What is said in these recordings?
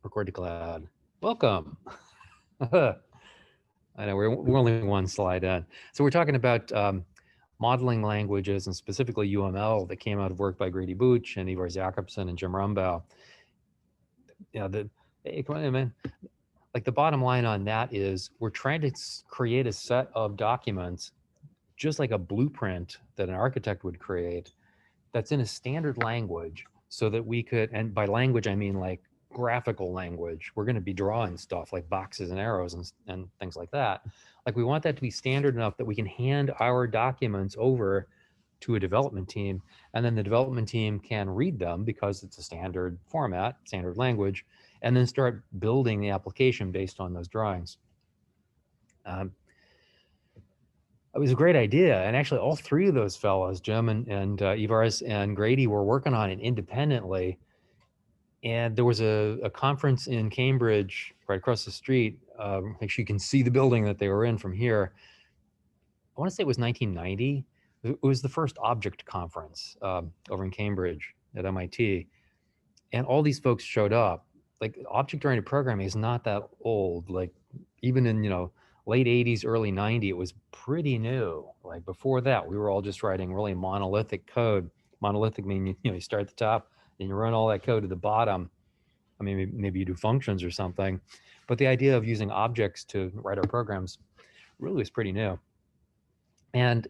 Record to cloud. Welcome. I know we're only one slide in. So we're talking about modeling languages and specifically UML that came out of work by Grady Booch and Ivar Jakobsen and Jim Rumbaugh. You know, hey, come on, man. Like the bottom line on that is we're trying to create a set of documents, just like a blueprint that an architect would create, that's in a standard language so that we could, and by language, I mean like graphical language. We're going to be drawing stuff like boxes and arrows and things like that. Like we want that to be standard enough that we can hand our documents over to a development team, and then the development team can read them because it's a standard format, standard language, and then start building the application based on those drawings. It was a great idea. And actually all three of those fellows, Jim and Ivars and Grady, were working on it independently. And there was a conference in Cambridge right across the street. Actually, you can see the building that they were in from here. I want to say it was 1990. It was the first object conference over in Cambridge at MIT. And all these folks showed up. Like object-oriented programming is not that old. Like even in, late 80s, early 90s, it was pretty new. Like before that, we were all just writing really monolithic code. Monolithic meaning, you start at the top and you run all that code to the bottom. I mean, maybe you do functions or something, but the idea of using objects to write our programs really was pretty new. And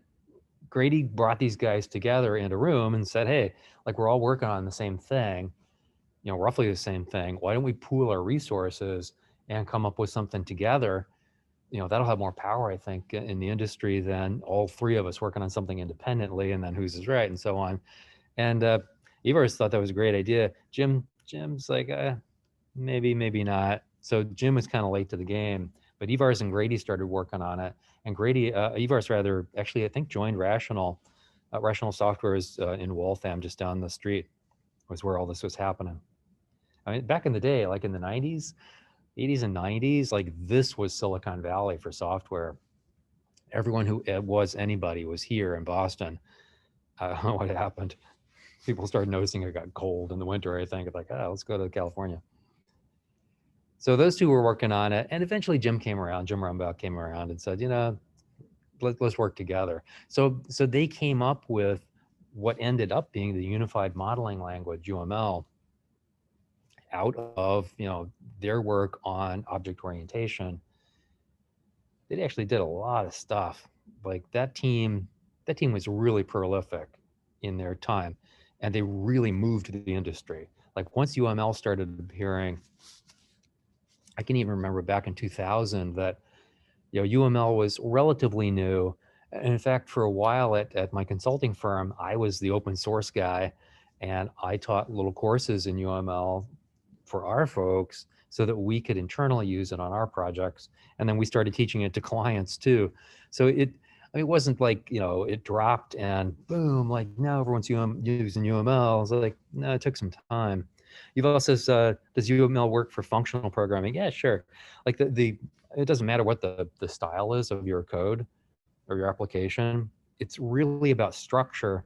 Grady brought these guys together in a room and said, hey, like we're all working on the same thing, roughly the same thing. Why don't we pool our resources and come up with something together? That'll have more power, I think, in the industry than all three of us working on something independently and then whose is right and so on. And Ivars thought that was a great idea. Jim's like, maybe not. So Jim was kind of late to the game, but Ivars and Grady started working on it. And Ivars rather, actually, I think joined Rational. Rational Software is in Waltham, just down the street, was where all this was happening. I mean, back in the day, like in the 90s, 80s and 90s, like this was Silicon Valley for software. Everyone who was anybody was here in Boston. I don't know what happened. People started noticing it got cold in the winter, I think. Like, let's go to California. So those two were working on it. And eventually Jim Rumbaugh came around and said, let's work together. So they came up with what ended up being the unified modeling language, UML, out of their work on object orientation. They actually did a lot of stuff. Like that team was really prolific in their time, and they really moved the industry. Like once UML started appearing, I can even remember back in 2000 that UML was relatively new. And in fact, for a while at my consulting firm, I was the open source guy, and I taught little courses in UML for our folks so that we could internally use it on our projects. And then we started teaching it to clients too. So it wasn't like, it dropped and boom, like now everyone's using UML. So like, no, it took some time. You've also said, does UML work for functional programming? Yeah, sure. Like it doesn't matter what the style is of your code or your application. It's really about structure.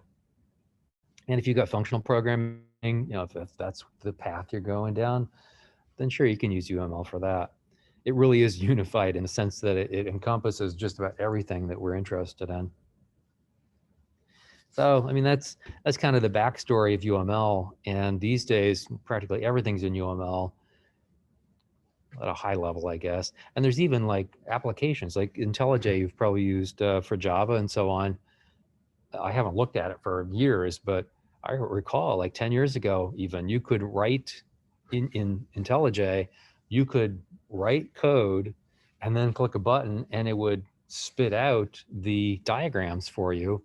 And if you've got functional programming, if that's the path you're going down, then sure, you can use UML for that. It really is unified in the sense that it encompasses just about everything that we're interested in. So, I mean, that's kind of the backstory of UML. And these days, practically everything's in UML at a high level, I guess. And there's even like applications like IntelliJ you've probably used for Java and so on. I haven't looked at it for years, but I recall like 10 years ago, even you could write in IntelliJ, you could write code and then click a button and it would spit out the diagrams for you.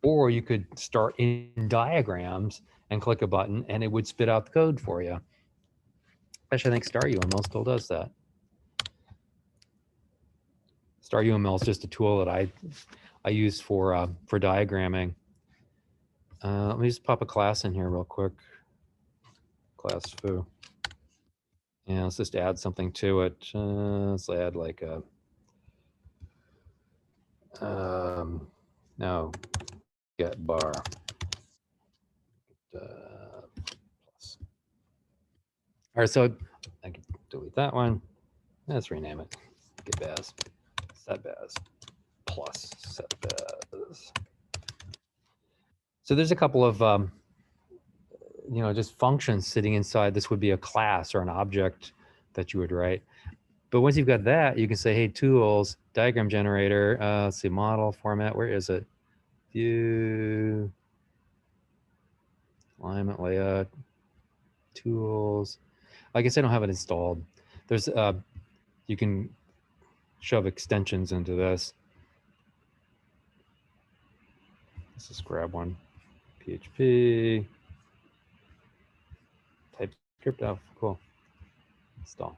Or you could start in diagrams and click a button and it would spit out the code for you. Actually, I think Star UML still does that. Star UML is just a tool that I use for diagramming. Let me just pop a class in here real quick. Class foo. Yeah, let's just add something to it. Let's add like a no, get bar. Plus. All right, so I can delete that one. Let's rename it. Get baz, set baz, plus set baz. So there's a couple of just functions sitting inside. This would be a class or an object that you would write. But once you've got that, you can say, hey, tools, diagram generator, let's see, model format, where is it? View, alignment, layout, tools. I guess I don't have it installed. There's, you can shove extensions into this. Let's just grab one. PHP, TypeScript, oh, cool. Install.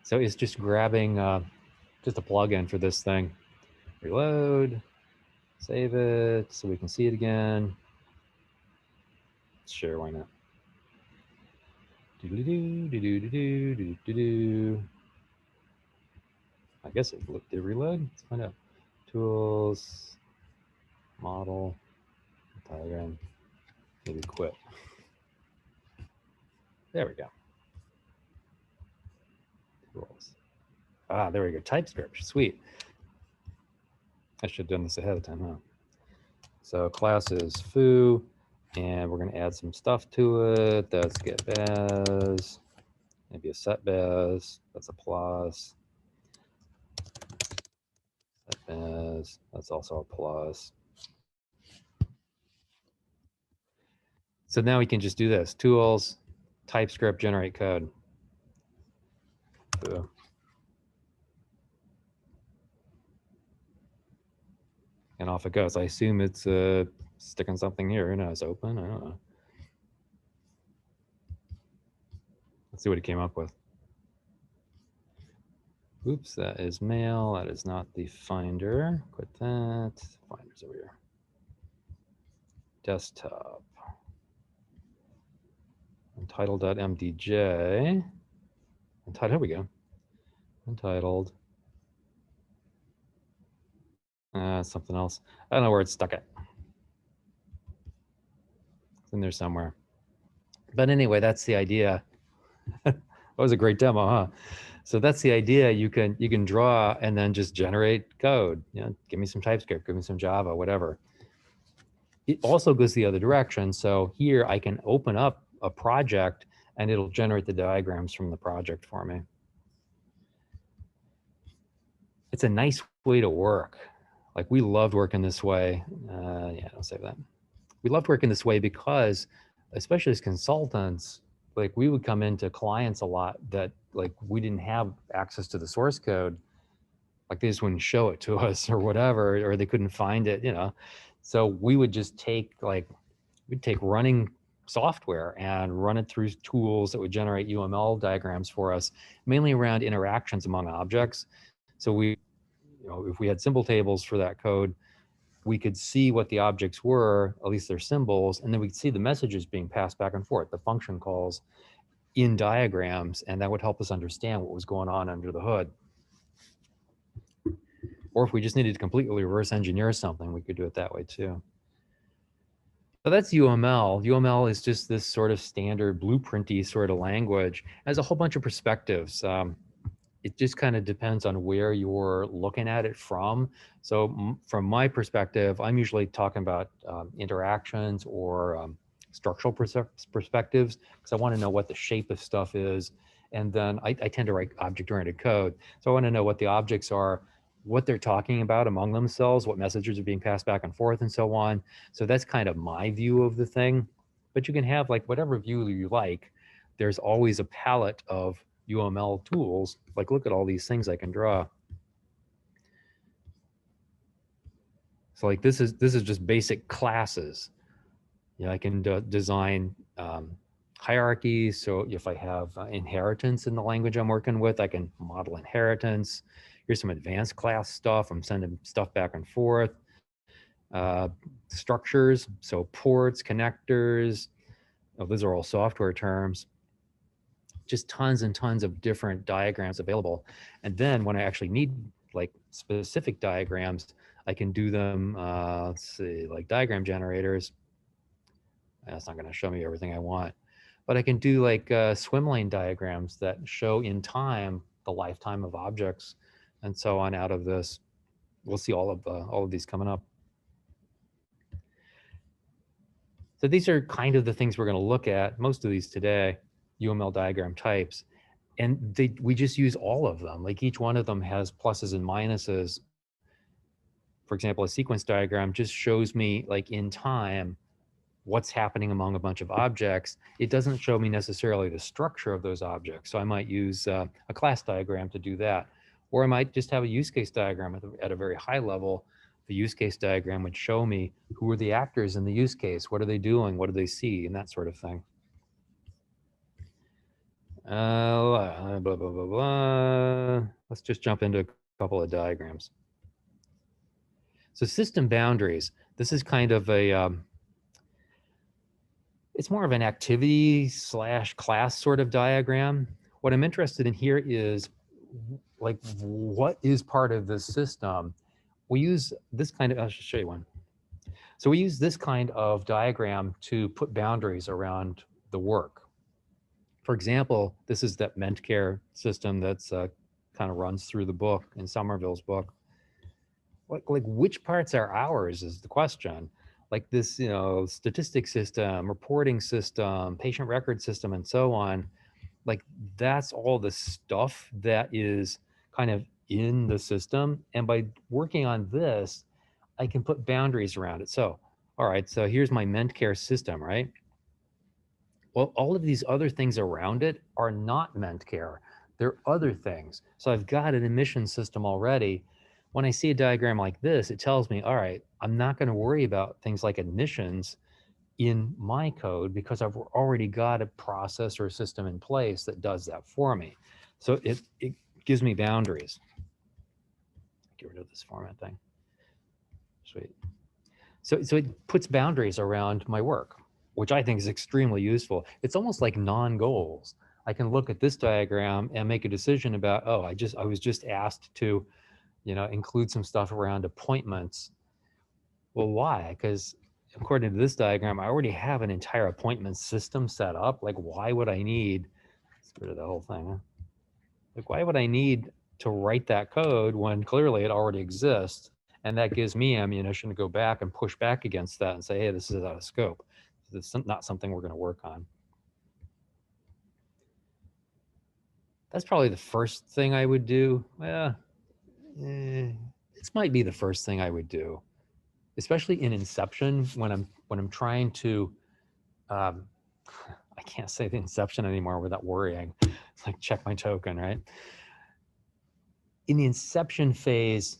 So it's just grabbing just a plugin for this thing. Reload, save it so we can see it again. Sure, why not? I guess it did reload. Let's find out. Tools, model, diagram, maybe quit. There we go. Tools. Ah, there we go. TypeScript, sweet. I should have done this ahead of time, huh? So class is foo, and we're gonna add some stuff to it. That's get baz, maybe a set baz, that's a plus. Set baz, that's also a plus. So now we can just do this. Tools, TypeScript, generate code. Foo. And off it goes. I assume it's sticking something here. Who knows? Open? I don't know. Let's see what it came up with. Oops, that is mail. That is not the Finder. Quit that. Finder's over here. Desktop. Untitled.mdj. Untitled, here we go. Untitled. Something else. I don't know where it stuck it. It's in there somewhere. But anyway, that's the idea. That was a great demo, huh? So that's the idea. You can draw and then just generate code. You know, give me some TypeScript, give me some Java, whatever. It also goes the other direction. So here I can open up a project and it'll generate the diagrams from the project for me. It's a nice way to work. Like we loved working this way. Yeah, don't save that. We loved working this way because, especially as consultants, like we would come into clients a lot that like we didn't have access to the source code. Like they just wouldn't show it to us or whatever, or they couldn't find it, you know. So we would just take we'd take running software and run it through tools that would generate UML diagrams for us, mainly around interactions among objects. So we, if we had symbol tables for that code, we could see what the objects were, at least their symbols, and then we could see the messages being passed back and forth, the function calls in diagrams, and that would help us understand what was going on under the hood. Or if we just needed to completely reverse engineer something, we could do it that way too. So that's UML. UML is just this sort of standard blueprinty sort of language. It has a whole bunch of perspectives. It just kind of depends on where you're looking at it from. So from my perspective, I'm usually talking about interactions or structural perspectives, because I want to know what the shape of stuff is. And then I tend to write object-oriented code. So I want to know what the objects are, what they're talking about among themselves, what messages are being passed back and forth and so on. So that's kind of my view of the thing. But you can have like whatever view you like. There's always a palette of UML tools. Like, look at all these things I can draw. So like this is just basic classes. You know, I can design hierarchies. So if I have inheritance in the language I'm working with, I can model inheritance. Here's some advanced class stuff. I'm sending stuff back and forth. Structures, so ports, connectors. Oh, those are all software terms. Just tons and tons of different diagrams available. And then when I actually need like specific diagrams, I can do them, let's see, like diagram generators. That's not going to show me everything I want. but I can do like swim lane diagrams that show in time the lifetime of objects and so on out of this. We'll see all of these coming up. So these are kind of the things we're going to look at, most of these today, UML diagram types. And we just use all of them. Like each one of them has pluses and minuses. For example, a sequence diagram just shows me like in time what's happening among a bunch of objects. It doesn't show me necessarily the structure of those objects. So I might use a class diagram to do that. Or I might just have a use case diagram at a very high level. The use case diagram would show me who are the actors in the use case, what are they doing, what do they see, and that sort of thing. Blah, blah, blah, blah. Let's just jump into a couple of diagrams. So system boundaries, this is kind of a, it's more of an activity / class sort of diagram. What I'm interested in here is like, what is part of this system? We use this kind of, I'll just show you one. So we use this kind of diagram to put boundaries around the work. For example, this is that MentCare system that's kind of runs through the book in Somerville's book. Like which parts are ours is the question. Like this, you know, statistics system, reporting system, patient record system, and so on. Like that's all the stuff that is kind of in the system. And by working on this, I can put boundaries around it. So, all right, so here's my MentCare system, right? Well, all of these other things around it are not MentCare. They're other things. So I've got an admission system already. When I see a diagram like this, it tells me, all right, I'm not going to worry about things like admissions in my code because I've already got a process or a system in place that does that for me. So it gives me boundaries. Get rid of this format thing. Sweet. So it puts boundaries around my work, which I think is extremely useful. It's almost like non-goals. I can look at this diagram and make a decision about, oh, I was just asked to, you know, include some stuff around appointments. Well, why? Because according to this diagram, I already have an entire appointment system set up. Like, why would I need, let's get rid of the whole thing. Huh? Like, why would I need to write that code when clearly it already exists? And that gives me ammunition to go back and push back against that and say, hey, this is out of scope. It's not something we're going to work on. That's probably the first thing I would do. Well, this might be the first thing I would do, especially in Inception when I'm trying to. I can't say the Inception anymore without worrying. It's like check my token, right? In the Inception phase,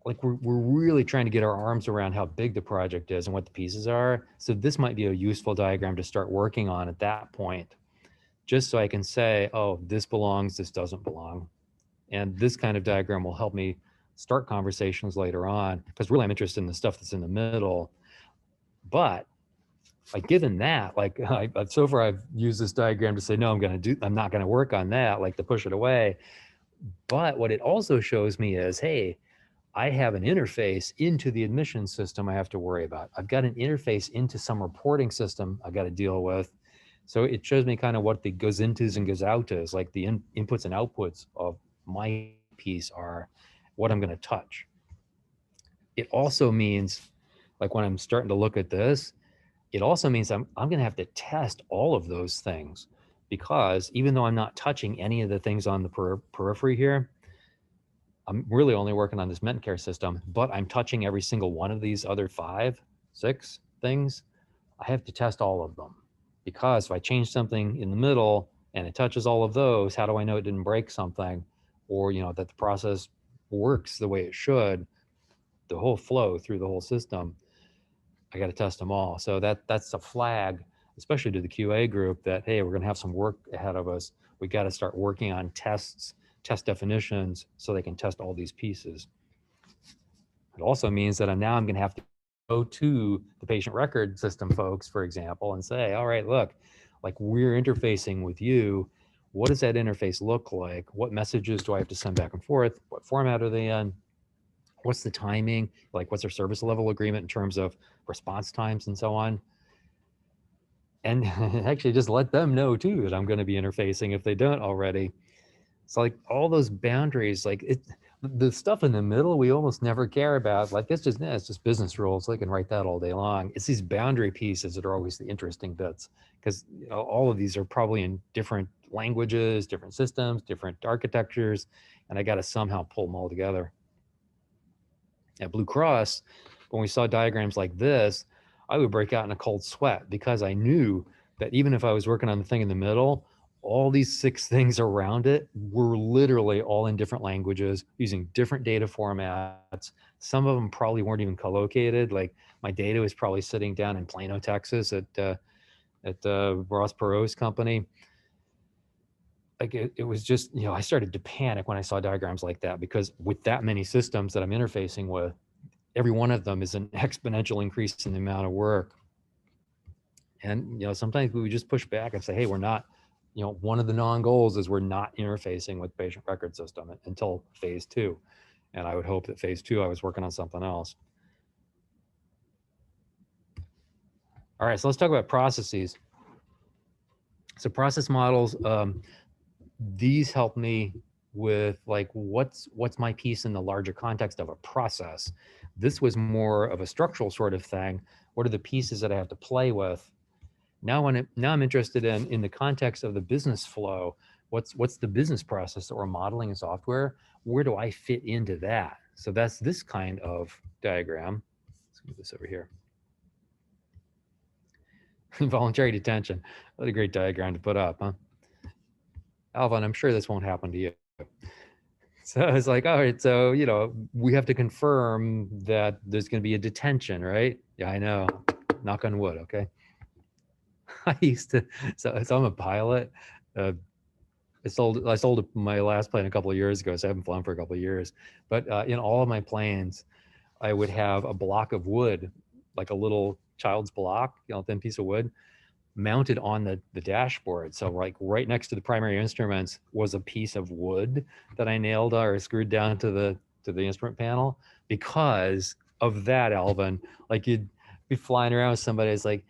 like we're really trying to get our arms around how big the project is and what the pieces are. So this might be a useful diagram to start working on at that point, just so I can say, oh, this belongs, this doesn't belong. And this kind of diagram will help me start conversations later on, because really I'm interested in the stuff that's in the middle. But like given that, like so far I've used this diagram to say, no, I'm not going to work on that, like to push it away. But what it also shows me is, hey, I have an interface into the admission system I have to worry about. I've got an interface into some reporting system I got to deal with. So it shows me kind of what the goes intos and goes out is, like the inputs and outputs of my piece are what I'm going to touch. It also means, like when I'm starting to look at this, it also means I'm going to have to test all of those things, because even though I'm not touching any of the things on the periphery here, I'm really only working on this MentCare system, but I'm touching every single one of these other 5, 6 things. I have to test all of them, because if I change something in the middle and it touches all of those, how do I know it didn't break something, or, you know, that the process works the way it should, the whole flow through the whole system? I got to test them all. So that's a flag, especially to the QA group, that, hey, we're going to have some work ahead of us. We got to start working on tests, test definitions, so they can test all these pieces. It also means that I'm going to have to go to the patient record system folks, for example, and say, all right, look, like we're interfacing with you. What does that interface look like? What messages do I have to send back and forth? What format are they in? What's the timing? Like, what's our service level agreement in terms of response times and so on? and actually just let them know too that I'm going to be interfacing if they don't already. So like all those boundaries, like the stuff in the middle, we almost never care about. Like it's just business rules. They can write that all day long. It's these boundary pieces that are always the interesting bits, because all of these are probably in different languages, different systems, different architectures, and I got to somehow pull them all together. At Blue Cross, when we saw diagrams like this, I would break out in a cold sweat because I knew that even if I was working on the thing in the middle, all these 6 things around it were literally all in different languages using different data formats. Some of them probably weren't even co-located. Like my data was probably sitting down in Plano, Texas at Ross Perot's company. Like it was just, I started to panic when I saw diagrams like that, because with that many systems that I'm interfacing with, every one of them is an exponential increase in the amount of work. And sometimes we would just push back and say, hey, we're not, one of the non-goals is we're not interfacing with patient record system until phase 2. And I would hope that phase 2 I was working on something else. All right, so let's talk about processes. So process models, these help me with like what's my piece in the larger context of a process. This was more of a structural sort of thing. What are the pieces that I have to play with? Now I'm interested in the context of the business flow. What's the business process that we're modeling in software? Where do I fit into that? So that's this kind of diagram. Let's move this over here. Voluntary detention. What a great diagram to put up, huh? Alvin, I'm sure this won't happen to you. So it's like, all right, so, we have to confirm that there's going to be a detention, right? Yeah, I know. Knock on wood, okay? I used to, so I'm a pilot. I sold my last plane a couple of years ago, so I haven't flown for a couple of years. But in all of my planes, I would have a block of wood, like a little child's block, thin piece of wood, mounted on the dashboard. So like right next to the primary instruments was a piece of wood that I nailed or screwed down to the instrument panel. Because of that, Alvin, like you'd be flying around with somebody, it's like,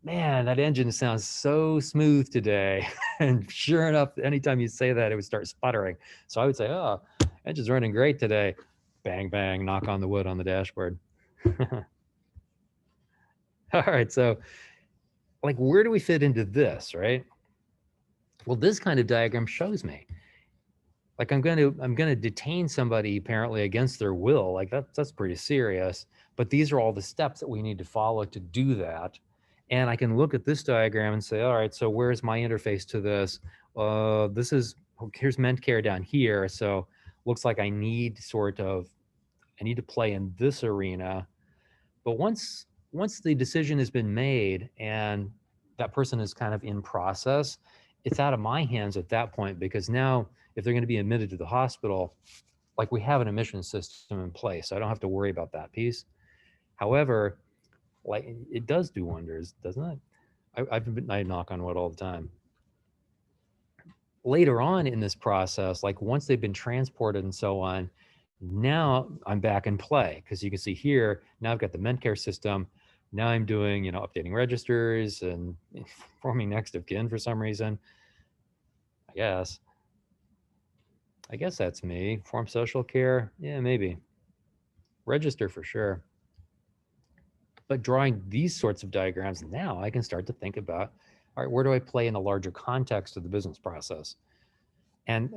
man, that engine sounds so smooth today. And sure enough, anytime you say that, it would start sputtering. So I would say, oh, engine's running great today. Bang, bang, knock on the wood on the dashboard. All right, so like, where do we fit into this, right? Well, this kind of diagram shows me. Like I'm gonna detain somebody apparently against their will. Like that's pretty serious. But these are all the steps that we need to follow to do that. And I can look at this diagram and say, all right, so where's my interface to this? Here's Mentcare down here. So looks like I need to play in this arena. But once the decision has been made and that person is kind of in process, it's out of my hands at that point, because now if they're going to be admitted to the hospital, like we have an admission system in place, so I don't have to worry about that piece. However, like it does do wonders, doesn't it? I knock on wood all the time. Later on in this process, like once they've been transported and so on, now I'm back in play, because you can see here, now I've got the Mentcare system. Now I'm doing, updating registers and forming next of kin for some reason. I guess that's me. Form social care. Yeah, maybe. Register for sure. But drawing these sorts of diagrams, now I can start to think about, all right, where do I play in the larger context of the business process? And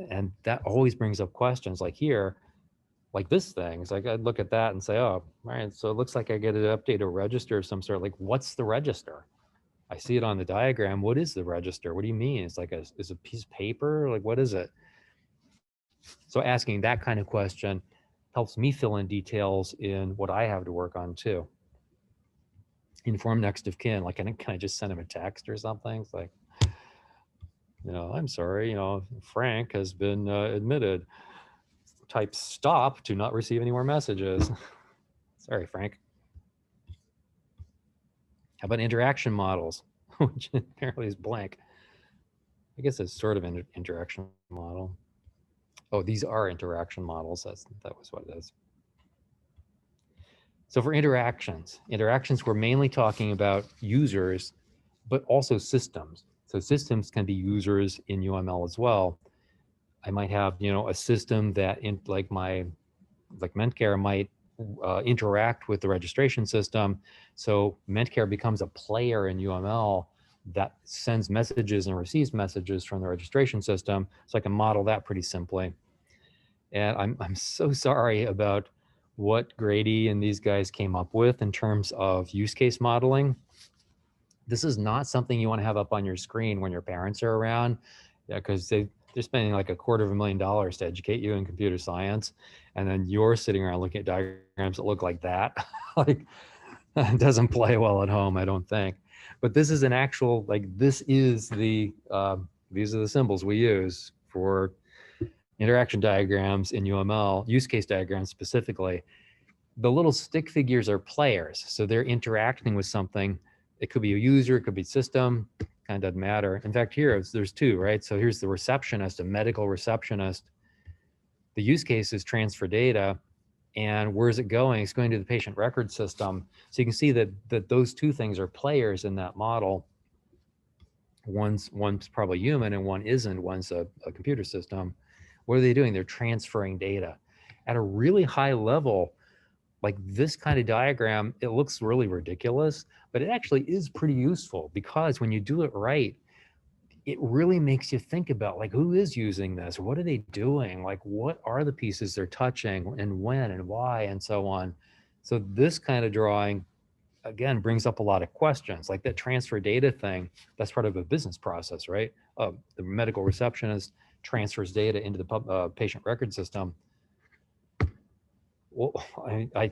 that always brings up questions like here, like this thing. It's like I'd look at that and say, oh, all right, so it looks like I get to update a register of some sort. Like, what's the register? I see it on the diagram. What is the register? What do you mean? It's like is a piece of paper? Like, what is it? So asking that kind of question helps me fill in details in what I have to work on too. Inform next of kin. Like, can I just send him a text or something? It's like, I'm sorry, Frank has been admitted. Type stop to not receive any more messages. Sorry, Frank. How about interaction models, which apparently is blank? I guess it's sort of an interaction model. Oh, these are interaction models. That was what it is. So for interactions, we're mainly talking about users but also systems. So systems can be users in UML as well. I might have, you know, a system that in like Mentcare might interact with the registration system. So Mentcare becomes a player in UML that sends messages and receives messages from the registration system. So I can model that pretty simply. And I'm so sorry about what Grady and these guys came up with in terms of use case modeling. This is not something you want to have up on your screen when your parents are around, yeah, because they're spending like $250,000 to educate you in computer science, and then you're sitting around looking at diagrams that look like that. Like, it doesn't play well at home, I don't think. But this is an actual, like, this is the these are the symbols we use for interaction diagrams in UML, use case diagrams specifically. The little stick figures are players, so they're interacting with something. It could be a user, it could be system, kind of doesn't matter. In fact, here there's two, right? So here's the receptionist, a medical receptionist. The use case is transfer data, and where's it going? It's going to the patient record system. So you can see that those two things are players in that model. One's probably human and one isn't. One's a computer system. What are they doing? They're transferring data at a really high level. Like this kind of diagram, it looks really ridiculous, but it actually is pretty useful, because when you do it right, it really makes you think about, like, who is using this? What are they doing? Like, what are the pieces they're touching, and when and why, and so on. So this kind of drawing, again, brings up a lot of questions, like that transfer data thing. That's part of a business process, right? The medical receptionist transfers data into the patient record system. Well, I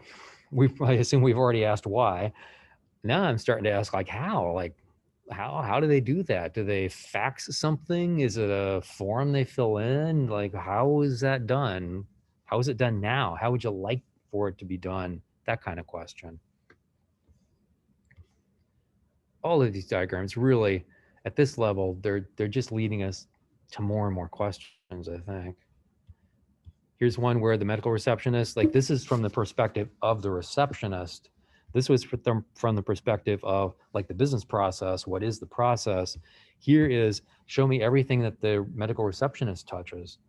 assume we've already asked why. Now I'm starting to ask, like, how? Like, how do they do that? Do they fax something? Is it a form they fill in? Like, how is that done? How is it done now? How would you like for it to be done? That kind of question. All of these diagrams really, at this level, they're just leading us to more and more questions, I think. Here's one where the medical receptionist, like, this is from the perspective of the receptionist. This was from the perspective of, like, the business process. What is the process? Here is, show me everything that the medical receptionist touches.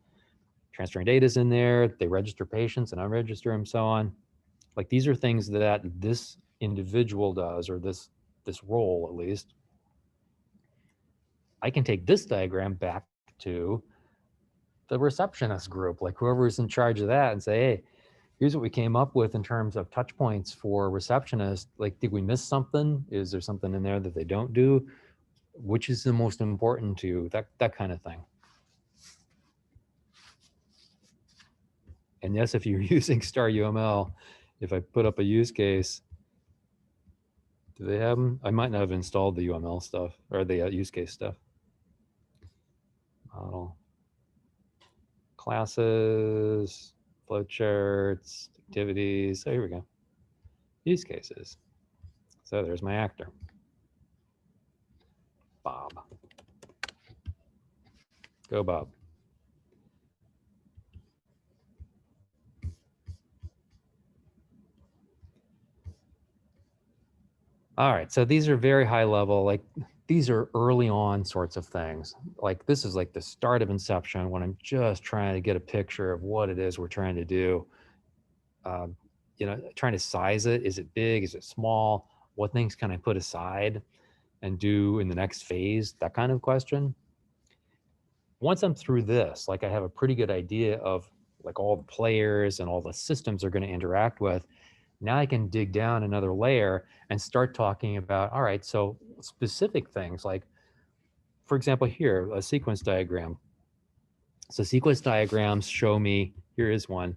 Transferring data is in there. They register patients and unregister them, so on. Like, these are things that this individual does, or this role at least. I can take this diagram back to the receptionist group, like whoever's in charge of that, and say, hey, here's what we came up with in terms of touch points for receptionists. Like, did we miss something? Is there something in there that they don't do? Which is the most important to you? That kind of thing. And yes, if you're using Star UML, if I put up a use case, do they have them? I might not have installed the UML stuff, or the use case stuff. Model. Classes, flowcharts, activities. So here we go. Use cases. So there's my actor, Bob. Go, Bob. All right, so these are very high level, like these are early on sorts of things. Like, this is like the start of inception, when I'm just trying to get a picture of what it is we're trying to do. You know, trying to size it. Is it big? Is it small? What things can I put aside and do in the next phase? That kind of question. Once I'm through this, like, I have a pretty good idea of, like, all the players and all the systems they're going to interact with. Now I can dig down another layer and start talking about, all right, so specific things, like, for example, here, a sequence diagram. So sequence diagrams show me, here is one.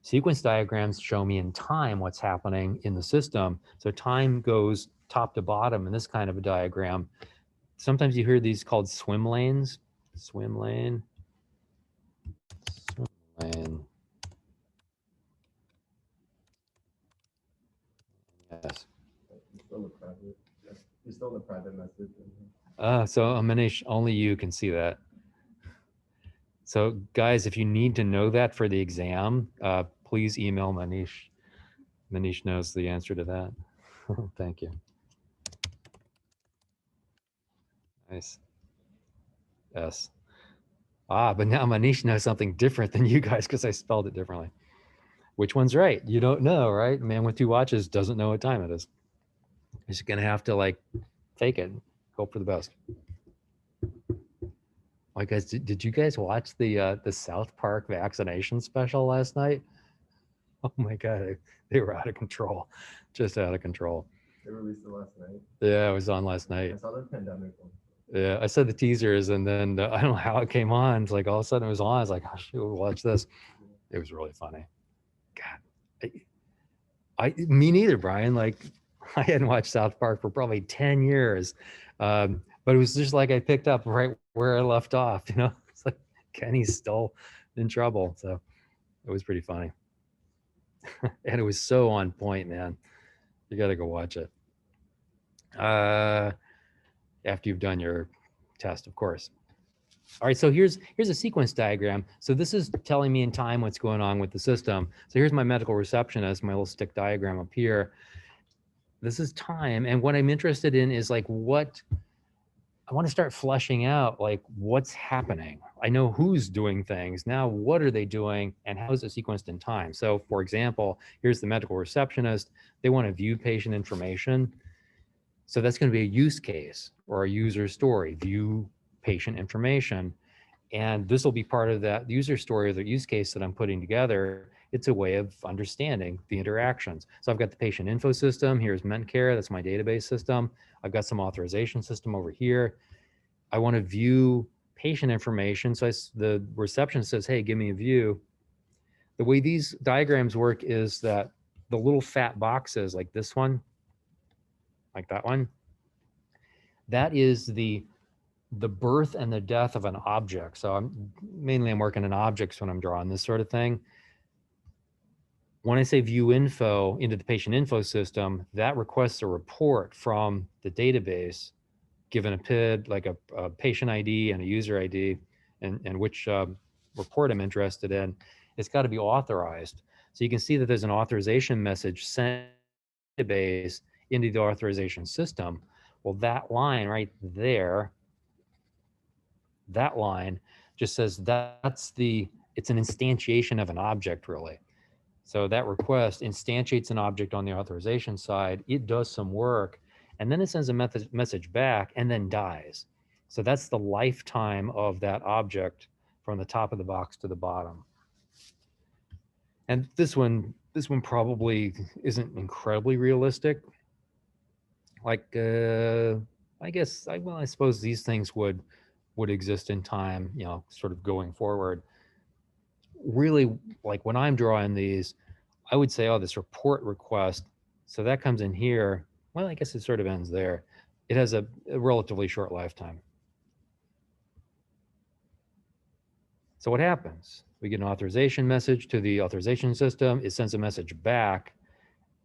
Sequence diagrams show me in time what's happening in the system. So time goes top to bottom in this kind of a diagram. Sometimes you hear these called swim lanes. Swim lane. Swim lane. Yes. You're still in the private message. So Manish, only you can see that. So guys, if you need to know that for the exam, please email Manish. Manish knows the answer to that. Thank you. Nice. Yes. Ah, but now Manish knows something different than you guys because I spelled it differently. Which one's right? You don't know, right? Man with two watches doesn't know what time it is. He's gonna have to like fake it, hope for the best. Like, guys, did you guys watch the South Park vaccination special last night? Oh my god, they were out of control, just out of control. They released it last night. Yeah, it was on last I night. saw the pandemic one. Yeah, I said the teasers, and then I don't know how it came on. It's like all of a sudden it was on. I was like, oh, shoot, we'll watch this. It was really funny. God, me neither, Brian. Like, I hadn't watched South Park for probably 10 years, but it was just like I picked up right where I left off. You know, it's like Kenny's still in trouble, so it was pretty funny, and it was so on point, man. You got to go watch it. Uh, After you've done your test, of course. All right, so here's a sequence diagram. So this is telling me in time what's going on with the system. So here's my medical receptionist, my little stick diagram up here. This is time, and what I'm interested in is like what I want to start fleshing out, like what's happening. I know who's doing things. Now what are they doing and how is it sequenced in time? So for example, here's the medical receptionist. They want to view patient information. So that's going to be a use case or a user story, view patient information. And this will be part of that user story or the use case that I'm putting together. It's a way of understanding the interactions. So I've got the patient info system. Here's MentCare. That's my database system. I've got some authorization system over here. I want to view patient information. So the receptionist says, hey, give me a view. The way these diagrams work is that the little fat boxes like this one, like that one, that is the birth and the death of an object. So I'm working on objects when I'm drawing this sort of thing. When I say view info into the patient info system, that requests a report from the database, given a PID, like a patient ID and a user ID, and which report I'm interested in. It's got to be authorized. So you can see that there's an authorization message sent database into the authorization system. Well, that line right there, that line just says it's an instantiation of an object, really. So that request instantiates an object on the authorization side. It does some work, and then it sends a message back and then dies. So that's the lifetime of that object from the top of the box to the bottom. And this one probably isn't incredibly realistic. Like, I suppose these things would exist in time, sort of going forward. Really, like when I'm drawing these, I would say, oh, this report request, so that comes in here. Well, I guess it sort of ends there. It has a relatively short lifetime. So what happens? We get an authorization message to the authorization system. It sends a message back.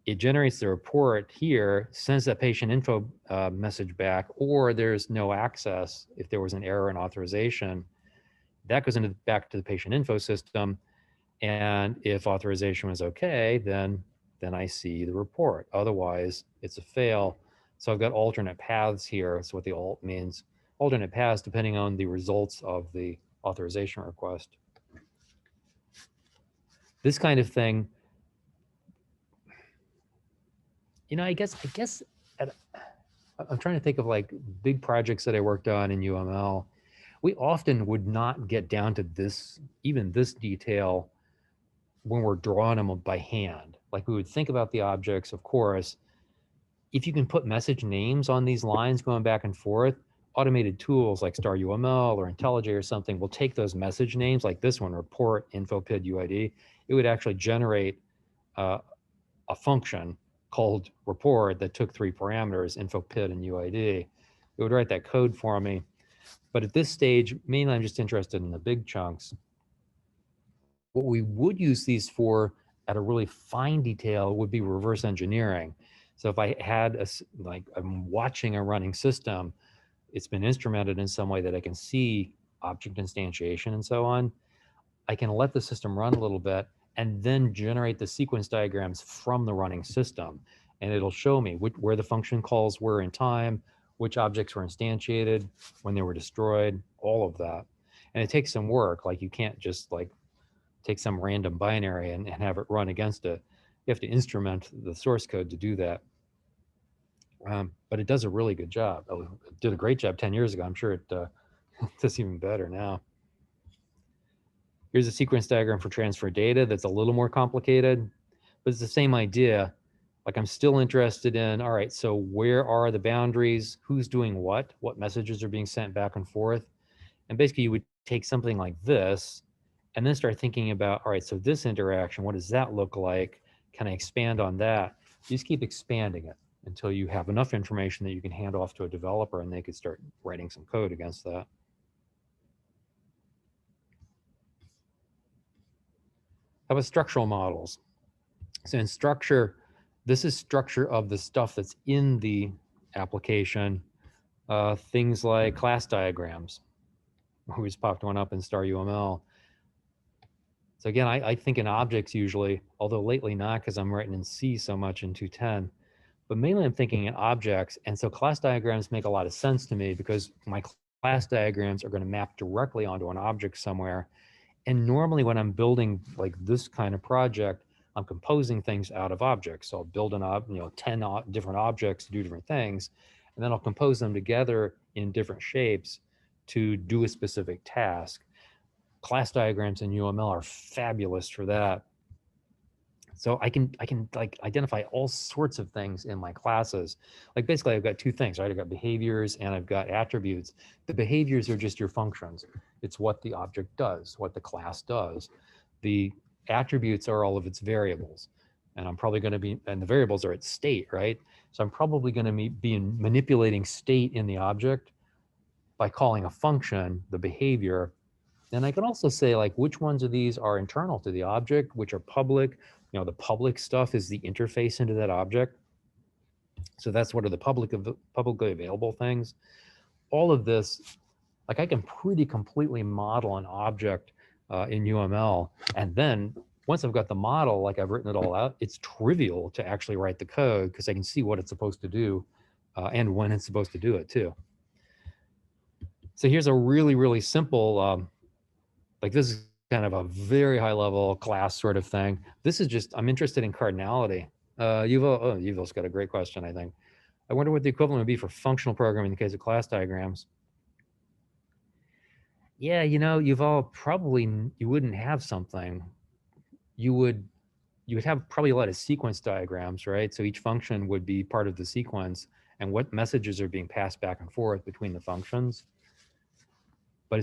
It generates the report here, sends that patient info message back, or there's no access if there was an error in authorization. That goes back to the patient info system. And if authorization was okay, then I see the report. Otherwise, it's a fail. So I've got alternate paths here. That's what the alt means. Alternate paths depending on the results of the authorization request. This kind of thing, I guess at, I'm trying to think of like big projects that I worked on in UML. We often would not get down to this, even this detail when we're drawing them by hand. Like we would think about the objects, of course. If you can put message names on these lines going back and forth, automated tools like Star UML or IntelliJ or something will take those message names, like this one, report, info, PID, UID. It would actually generate a function called report that took 3 parameters, info, PID, and UID. It would write that code for me. But at this stage, mainly I'm just interested in the big chunks. What we would use these for at a really fine detail would be reverse engineering. So if I had I'm watching a running system, it's been instrumented in some way that I can see object instantiation and so on. I can let the system run a little bit and then generate the sequence diagrams from the running system. And it'll show me where the function calls were in time, which objects were instantiated, when they were destroyed, all of that. And it takes some work. Like you can't just like take some random binary and have it run against it. You have to instrument the source code to do that. But it does a really good job. It did a great job 10 years ago. I'm sure it does even better now. Here's a sequence diagram for transfer data that's a little more complicated, but it's the same idea. Like I'm still interested in, all right, so where are the boundaries? Who's doing what messages are being sent back and forth? And basically you would take something like this and then start thinking about, all right, so this interaction, what does that look like? Can I expand on that? You just keep expanding it until you have enough information that you can hand off to a developer and they could start writing some code against that. How about structural models? So in structure, this is structure of the stuff that's in the application. Things like class diagrams. We just popped one up in star UML. So again, I think in objects usually, although lately not because I'm writing in C so much in 210, but mainly I'm thinking in objects. And so class diagrams make a lot of sense to me because my class diagrams are going to map directly onto an object somewhere. And normally when I'm building like this kind of project, I'm composing things out of objects. So I'll build 10 different objects to do different things, and then I'll compose them together in different shapes to do a specific task. Class diagrams in UML are fabulous for that. So I can like identify all sorts of things in my classes. Like basically I've got two things, right? I've got behaviors and I've got attributes. The behaviors are just your functions. It's what the object does, what the class does. The attributes are all of its variables. And I'm probably going to be, and the variables are its state, right? So I'm probably going to be manipulating state in the object by calling a function, the behavior. And I can also say like which ones of these are internal to the object, which are public. The public stuff is the interface into that object. So that's what are the publicly available things. All of this, like I can pretty completely model an object in UML. And then once I've got the model, like I've written it all out, it's trivial to actually write the code because I can see what it's supposed to do and when it's supposed to do it too. So here's a really, really simple like this is kind of a very high level class sort of thing. This is just, I'm interested in cardinality. Yuval's got a great question, I think. I wonder what the equivalent would be for functional programming in the case of class diagrams. Yeah, Yuval, probably you wouldn't have something. You would have probably a lot of sequence diagrams, right? So each function would be part of the sequence and what messages are being passed back and forth between the functions. But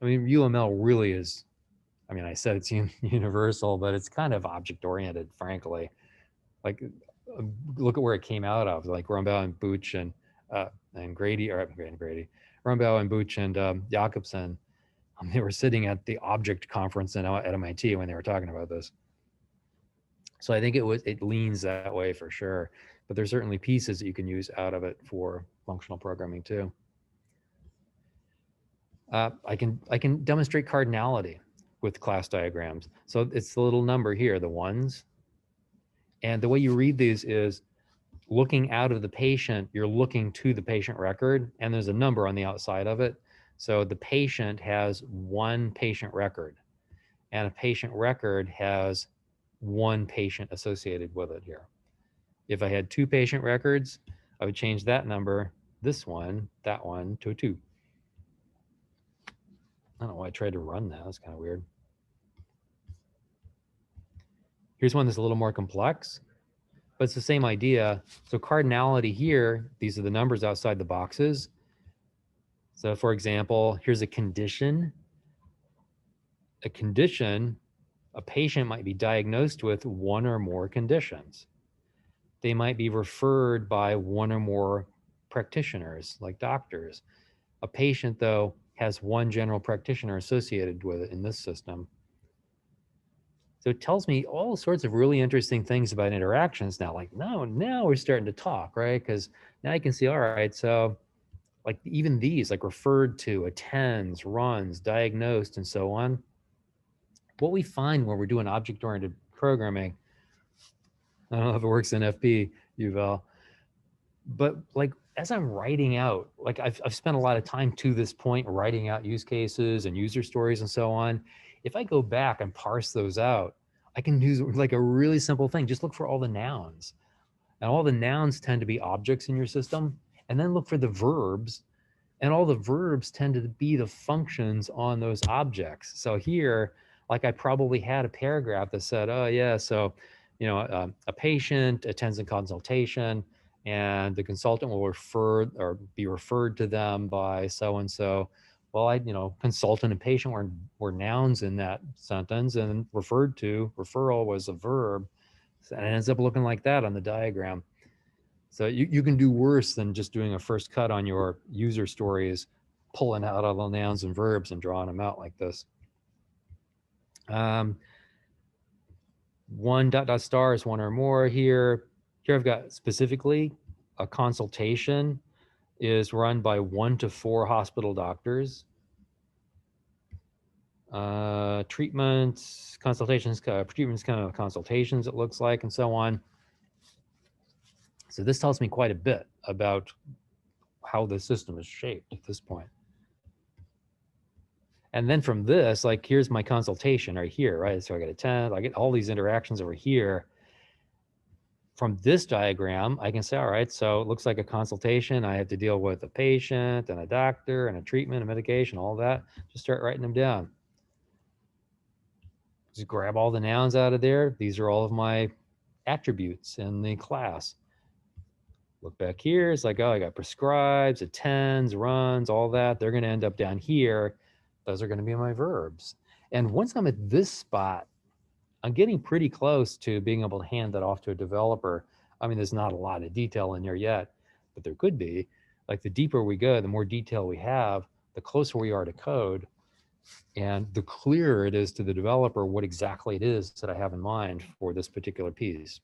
I mean, UML really is, I mean, I said it's universal, but it's kind of object oriented, frankly. Like, look at where it came out of. Like Rumbaugh and Booch and Grady, or Grady, Rumbaugh and Booch and Jakobson. They were sitting at the object conference at MIT when they were talking about this. So I think it leans that way for sure. But there's certainly pieces that you can use out of it for functional programming too. I can demonstrate cardinality with class diagrams. So it's the little number here, the ones. And the way you read these is looking out of the patient, you're looking to the patient record, and there's a number on the outside of it. So the patient has one patient record, and a patient record has one patient associated with it here. If I had two patient records, I would change that number, this one, that one, to a 2. I don't know why I tried to run that. That's kind of weird. Here's one that's a little more complex, but it's the same idea. So cardinality here, these are the numbers outside the boxes. So for example, here's a condition. A condition, a patient might be diagnosed with one or more conditions. They might be referred by one or more practitioners, like doctors. A patient, though, has one general practitioner associated with it in this system. So it tells me all sorts of really interesting things about interactions now. Like, no, now we're starting to talk, right? Because now you can see, all right, so like even these, like referred to, attends, runs, diagnosed, and so on. What we find when we're doing object-oriented programming, I don't know if it works in FP, Yuval, but like as I'm writing out, like I've spent a lot of time to this point writing out use cases and user stories and so on. If I go back and parse those out, I can use like a really simple thing. Just look for all the nouns. And all the nouns tend to be objects in your system. And then look for the verbs, and all the verbs tend to be the functions on those objects. So here, like I probably had a paragraph that said, oh yeah, so, a patient attends a consultation and the consultant will refer or be referred to them by so-and-so. Well, consultant and patient were nouns in that sentence, and referred to, referral was a verb. And it ends up looking like that on the diagram. So you can do worse than just doing a first cut on your user stories, pulling out all the nouns and verbs and drawing them out like this. One dot dot star is one or more here. Here I've got specifically a consultation is run by 1 to 4 hospital doctors. Treatments, consultations, treatments, kind of consultations, it looks like, and so on. So this tells me quite a bit about how the system is shaped at this point. And then from this, like, here's my consultation right here, right? So I get a 10, I get all these interactions over here. From this diagram, I can say, all right, so it looks like a consultation. I have to deal with a patient and a doctor and a treatment, a medication, all that. Just start writing them down. Just grab all the nouns out of there. These are all of my attributes in the class. Look back here, it's like, oh, I got prescribes, attends, runs, all that. They're going to end up down here. Those are going to be my verbs. And once I'm at this spot, I'm getting pretty close to being able to hand that off to a developer. I mean, there's not a lot of detail in there yet, but there could be. Like, the deeper we go, the more detail we have, the closer we are to code, and the clearer it is to the developer what exactly it is that I have in mind for this particular piece.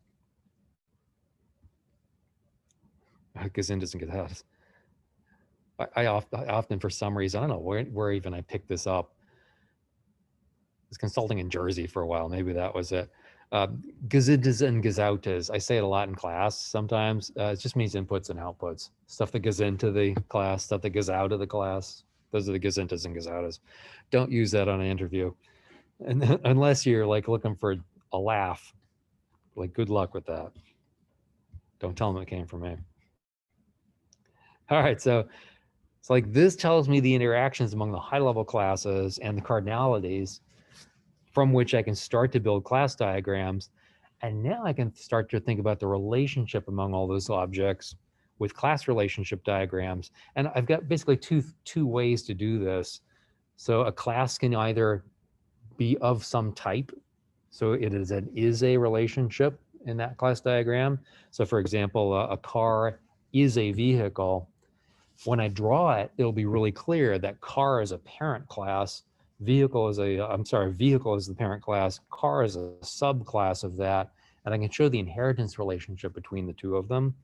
Gazin doesn't get that. I often, for some reason, I don't know where even I picked this up. I was consulting in Jersey for a while. Maybe that was it. Gazidas and gazoutas. I say it a lot in class sometimes. It just means inputs and outputs. Stuff that goes into the class, stuff that goes out of the class. Those are the gazintas and gazoutas. Don't use that on an interview. And unless you're like looking for a laugh, like, good luck with that. Don't tell them it came from me. All right, so it's like this tells me the interactions among the high level classes and the cardinalities from which I can start to build class diagrams. And now I can start to think about the relationship among all those objects with class relationship diagrams. And I've got basically two ways to do this. So a class can either be of some type. So it is a relationship in that class diagram. So for example, a car is a vehicle. When I draw it, it'll be really clear that car is a parent class, vehicle is the parent class, car is a subclass of that, and I can show the inheritance relationship between the two of them.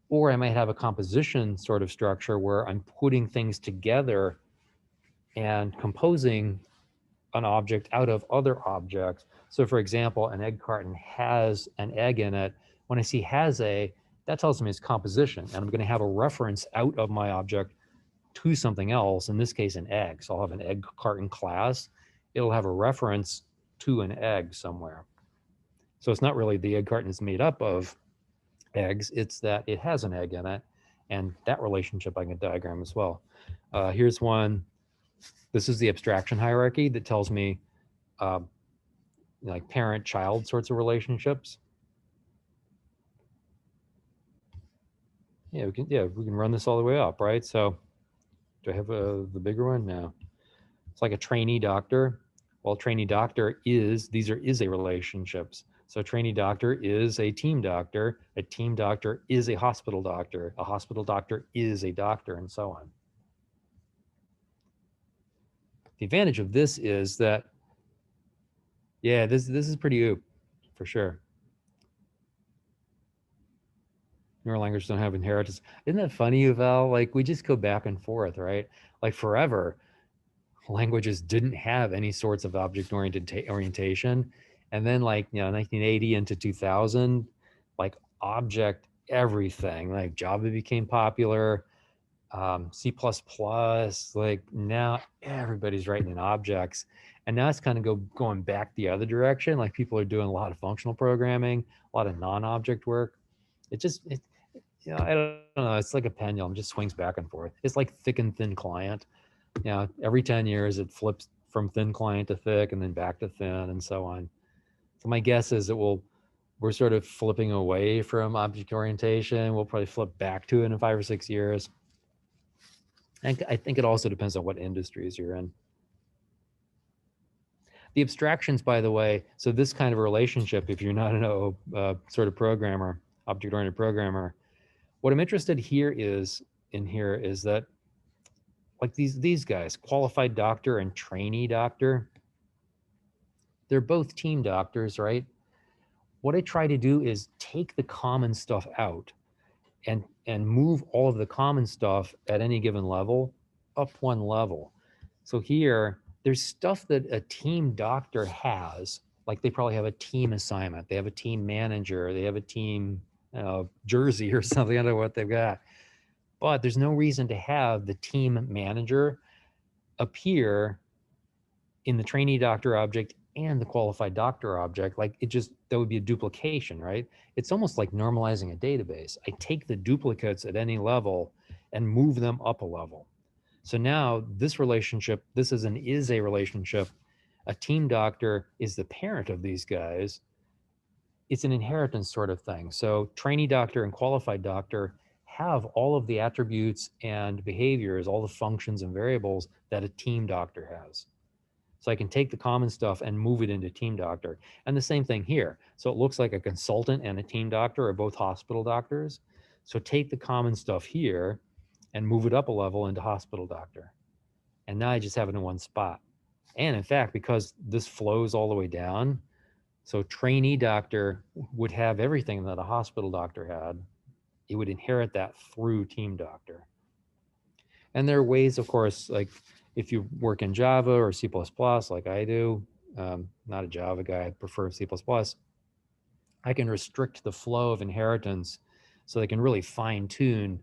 Or I might have a composition sort of structure where I'm putting things together and composing an object out of other objects. So for example, an egg carton has an egg in it. When I see has a, that tells me it's composition, and I'm going to have a reference out of my object to something else, in this case, an egg. So I'll have an egg carton class. It'll have a reference to an egg somewhere. So it's not really the egg carton is made up of eggs, it's that it has an egg in it, and that relationship I can diagram as well. Here's one. This is the abstraction hierarchy that tells me like parent-child sorts of relationships. Yeah, we can run this all the way up, right? So do I have the bigger one? No. It's like a trainee doctor. Well, trainee doctor is a relationships. So trainee doctor is a team doctor is a hospital doctor is a doctor, and so on. The advantage of this is that, yeah, this is pretty oop, for sure. Neural languages don't have inheritance. Isn't that funny, Yuval? Like, we just go back and forth, right? Like, forever, languages didn't have any sorts of object-oriented orientation. And then, like, 1980 into 2000, like, object everything. Like Java became popular, C++, like now everybody's writing in objects. And now it's kind of going back the other direction. Like people are doing a lot of functional programming, a lot of non-object work. I don't know. It's like a pendulum, just swings back and forth. It's like thick and thin client. Every 10 years it flips from thin client to thick and then back to thin and so on. So my guess is we're sort of flipping away from object orientation. We'll probably flip back to it in 5 or 6 years. And I think it also depends on what industries you're in. The abstractions, by the way, so this kind of relationship, if you're not an sort of programmer, object-oriented programmer, what I'm interested in here is that like these guys, qualified doctor and trainee doctor, they're both team doctors, right? What I try to do is take the common stuff out and move all of the common stuff at any given level up one level. So here, there's stuff that a team doctor has, like they probably have a team assignment, they have a team manager, they have a team jersey or something. I don't know what they've got. But there's no reason to have the team manager appear in the trainee doctor object and the qualified doctor object. Like that would be a duplication, right? It's almost like normalizing a database. I take the duplicates at any level and move them up a level. So now this relationship, this is a relationship. A team doctor is the parent of these guys. It's an inheritance sort of thing. So trainee doctor and qualified doctor have all of the attributes and behaviors, all the functions and variables that a team doctor has. So I can take the common stuff and move it into team doctor. And the same thing here. So it looks like a consultant and a team doctor are both hospital doctors. So take the common stuff here and move it up a level into hospital doctor. And now I just have it in one spot. And in fact, because this flows all the way down, so trainee doctor would have everything that a hospital doctor had. It would inherit that through team doctor. And there are ways, of course, like if you work in Java or C++ like I do, not a Java guy, I prefer C++, I can restrict the flow of inheritance so they can really fine tune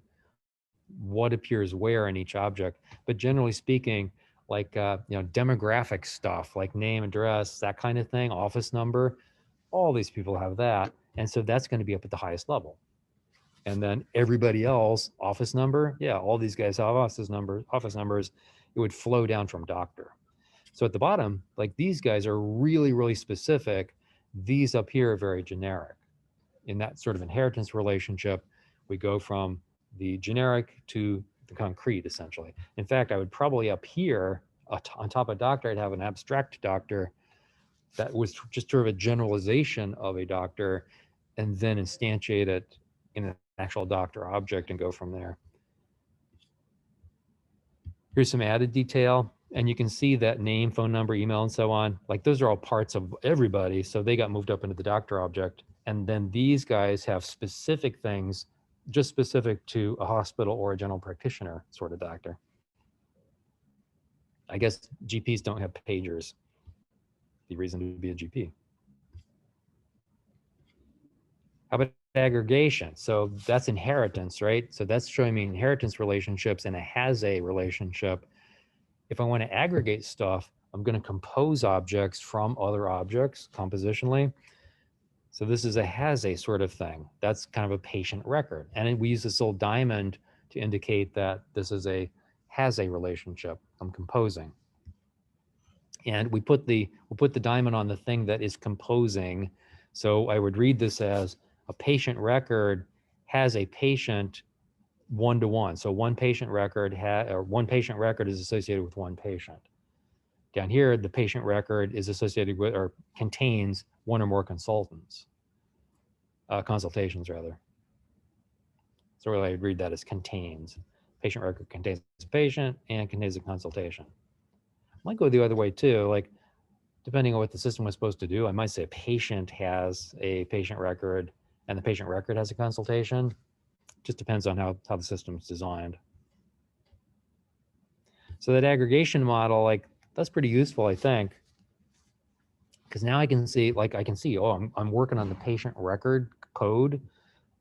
what appears where in each object. But generally speaking, like demographic stuff like name, address, that kind of thing, office number, all these people have that. And so that's going to be up at the highest level. And then everybody else, office number, yeah, all these guys have office numbers, it would flow down from doctor. So at the bottom, like these guys are really, really specific. These up here are very generic. In that sort of inheritance relationship, we go from the generic to the concrete, essentially. In fact, I would probably up here, on top of doctor, I'd have an abstract doctor that was just sort of a generalization of a doctor, and then instantiate it in an actual doctor object and go from there. Here's some added detail. And you can see that name, phone number, email, and so on. Like those are all parts of everybody. So they got moved up into the doctor object. And then these guys have specific things, just specific to a hospital or a general practitioner sort of doctor. I guess GPs don't have pagers. The reason to be a GP. How about aggregation? So that's inheritance, right? So that's showing me inheritance relationships and a has a relationship. If I want to aggregate stuff, I'm going to compose objects from other objects compositionally. So this is a has a sort of thing. That's kind of a patient record. And we use this little diamond to indicate that this is a has a relationship. I'm composing. And we'll put the diamond on the thing that is composing. So I would read this as a patient record has a patient one-to-one. So one patient record is associated with one patient. Down here, the patient record is associated with or contains one or more consultants, consultations rather. So really I'd read that as contains. Patient record contains a patient and contains a consultation. I might go the other way too, like depending on what the system was supposed to do, I might say a patient has a patient record and the patient record has a consultation. Just depends on how the system's designed. So that aggregation model, like that's pretty useful, I think, because now I can see, oh, I'm working on the patient record code.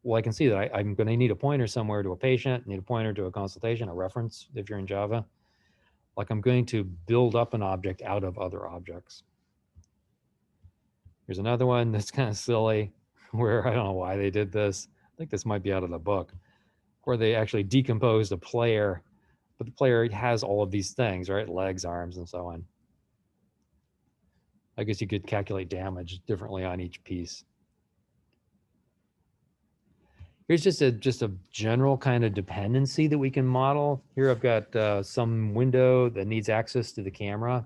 well, I can see that I'm going to need a pointer somewhere to a patient, need a pointer to a consultation, a reference if you're in Java. Like I'm going to build up an object out of other objects. Here's another one that's kind of silly where I don't know why they did this. I think this might be out of the book, where they actually decomposed a player, but the player has all of these things, right? Legs, arms, and so on. I guess you could calculate damage differently on each piece. Here's just a general kind of dependency that we can model. Here I've got some window that needs access to the camera.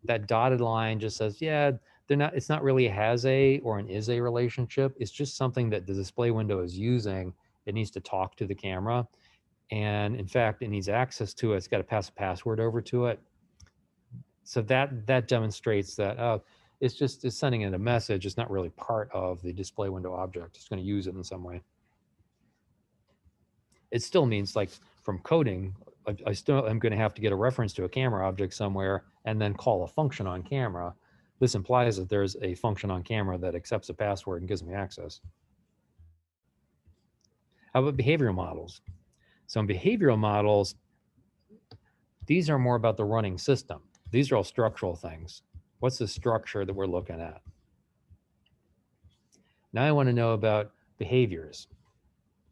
That dotted line just says, yeah, it's not really a has a or an is a relationship. It's just something that the display window is using. It needs to talk to the camera. And in fact, it needs access to it. It's got to pass a password over to it. So that demonstrates that it's sending it a message. It's not really part of the display window object. It's going to use it in some way. It still means, like, from coding, I still am going to have to get a reference to a camera object somewhere and then call a function on camera. This implies that there's a function on camera that accepts a password and gives me access. How about behavioral models? So in behavioral models, these are more about the running system. These are all structural things. What's the structure that we're looking at? Now I want to know about behaviors.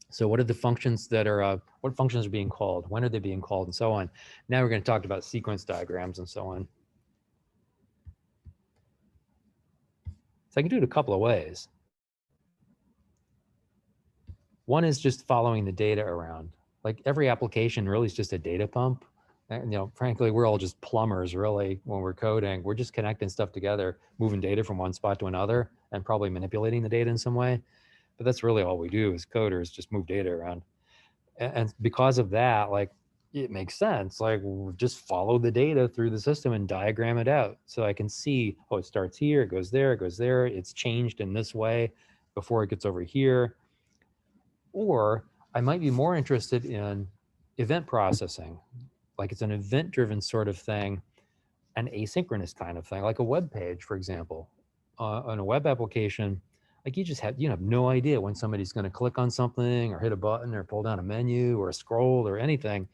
So what are the functions that are, what functions are being called? When are they being called, and so on? Now we're going to talk about sequence diagrams and so on. So I can do it a couple of ways. One is just following the data around. Like every application really is just a data pump. And, frankly, we're all just plumbers really when we're coding. We're just connecting stuff together, moving data from one spot to another, and probably manipulating the data in some way. But that's really all we do as coders, just move data around. And because of that, like, it makes sense. Like, just follow the data through the system and diagram it out. So I can see, oh, it starts here, it goes there, it goes there. It's changed in this way before it gets over here. Or I might be more interested in event processing. Like it's an event-driven sort of thing, an asynchronous kind of thing, like a web page, for example. On a web application, like you have no idea when somebody's going to click on something or hit a button or pull down a menu or scroll or anything.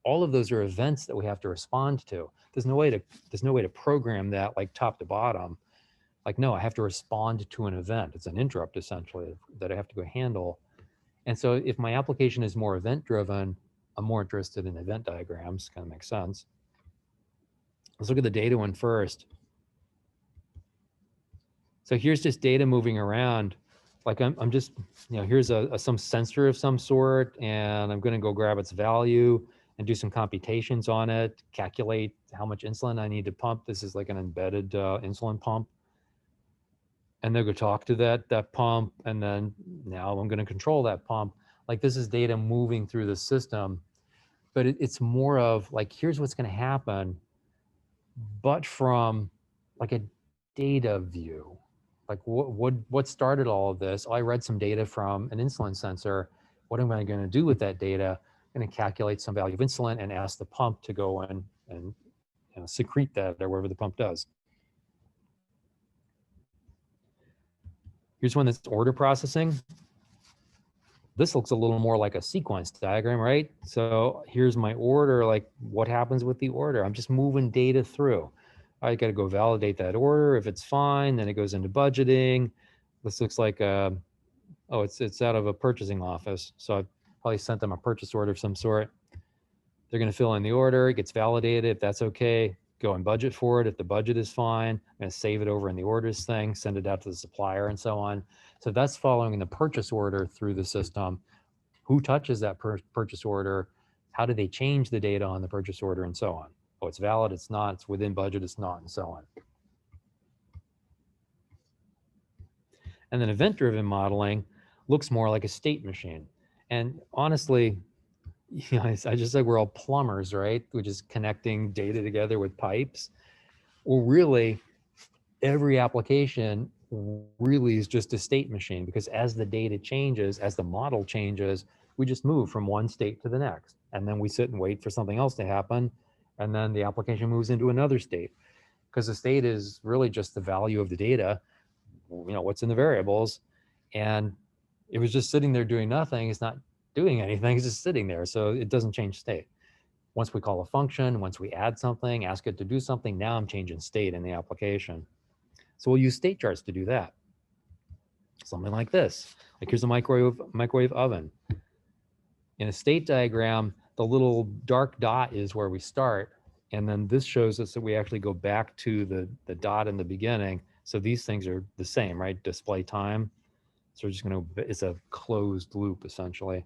All of those are events that we have to respond to. There's no way to program that like top to bottom. Like, no, I have to respond to an event. It's an interrupt essentially that I have to go handle. And so if my application is more event driven, I'm more interested in event diagrams. Kind of makes sense. Let's look at the data one first. So here's just data moving around. Like I'm just, here's some sensor of some sort, and I'm going to go grab its value and do some computations on it, calculate how much insulin I need to pump. This is like an embedded insulin pump. And they'll go talk to that pump, and then now I'm going to control that pump. Like this is data moving through the system, but it's more of like, here's what's going to happen, but from like a data view. Like what started all of this? I read some data from an insulin sensor. What am I going to do with that data? I'm going to calculate some value of insulin and ask the pump to go in and secrete that or whatever the pump does. Here's one that's order processing. This looks a little more like a sequence diagram, right? So here's my order, like what happens with the order? I'm just moving data through. I got to go validate that order. If it's fine, then it goes into budgeting. This looks like, oh, it's out of a purchasing office. So I probably sent them a purchase order of some sort. They're going to fill in the order. It gets validated. If that's okay, go and budget for it. If the budget is fine, I'm going to save it over in the orders thing, send it out to the supplier and so on. So that's following the purchase order through the system. Who touches that purchase order? How do they change the data on the purchase order and so on? Oh, it's valid, it's not, it's within budget, it's not, and so on. And then event-driven modeling looks more like a state machine. And honestly, I just said we're all plumbers, right? We're just connecting data together with pipes. Well, really, every application really is just a state machine, because as the data changes, as the model changes, we just move from one state to the next. And then we sit and wait for something else to happen. And then the application moves into another state, because the state is really just the value of the data, what's in the variables. And If it's just sitting there doing nothing, it's not doing anything, it's just sitting there. So it doesn't change state. Once we call a function, once we add something, ask it to do something, now I'm changing state in the application. So we'll use state charts to do that. Something like this. Like here's a microwave oven. In a state diagram, the little dark dot is where we start. And then this shows us that we actually go back to the dot in the beginning. So these things are the same, right? Display time. So we're just going to, it's a closed loop essentially.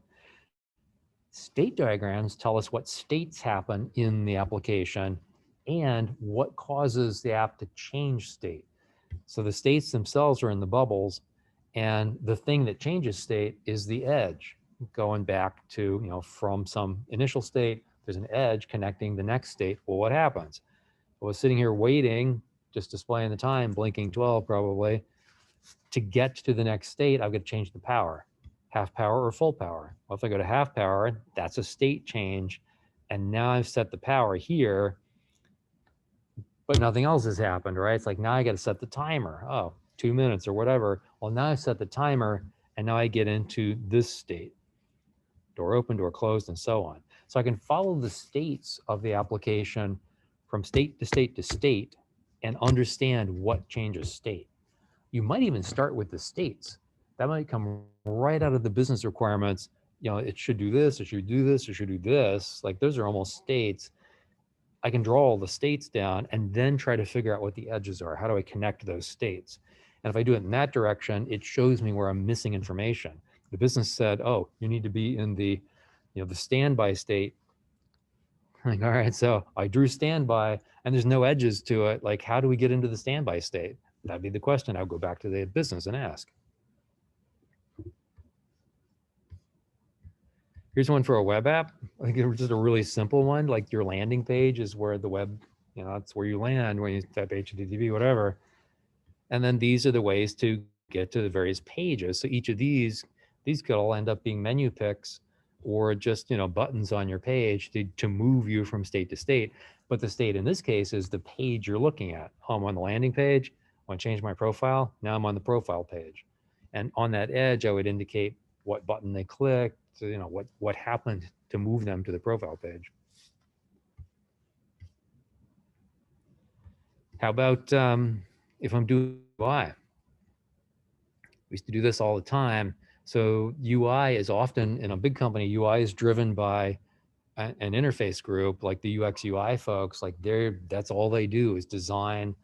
State diagrams tell us what states happen in the application and what causes the app to change state. So the states themselves are in the bubbles, and the thing that changes state is the edge going back to, from some initial state, there's an edge connecting the next state. Well, what happens? I was sitting here waiting, just displaying the time, blinking 12 probably. To get to the next state, I've got to change the power, half power or full power. Well, if I go to half power, that's a state change. And now I've set the power here, but nothing else has happened, right? It's like now I got to set the timer. Oh, 2 minutes or whatever. Well, now I set the timer and now I get into this state. Door open, door closed, and so on. So I can follow the states of the application from state to state to state and understand what changes state. You might even start with the states. That might come right out of the business requirements. It should do this, it should do this, it should do this. Like those are almost states. I can draw all the states down and then try to figure out what the edges are. How do I connect those states? And if I do it in that direction, it shows me where I'm missing information. The business said, oh, you need to be in the standby state. Like, all right, so I drew standby and there's no edges to it. Like, how do we get into the standby state? That'd be the question. I'll go back to the business and ask. Here's one for a web app. I think it's just a really simple one. Like your landing page is where the web, that's where you land when you type HTTP, whatever. And then these are the ways to get to the various pages. So each of these could all end up being menu picks or just, buttons on your page to move you from state to state. But the state in this case is the page you're looking at. Oh, I'm on the landing page. I want to change my profile. Now I'm on the profile page. And on that edge, I would indicate what button they clicked, what happened to move them to the profile page. How about if I'm doing UI? We used to do this all the time. So UI is often, in a big company, UI is driven by an interface group like the UX UI folks. Like that's all they do is design,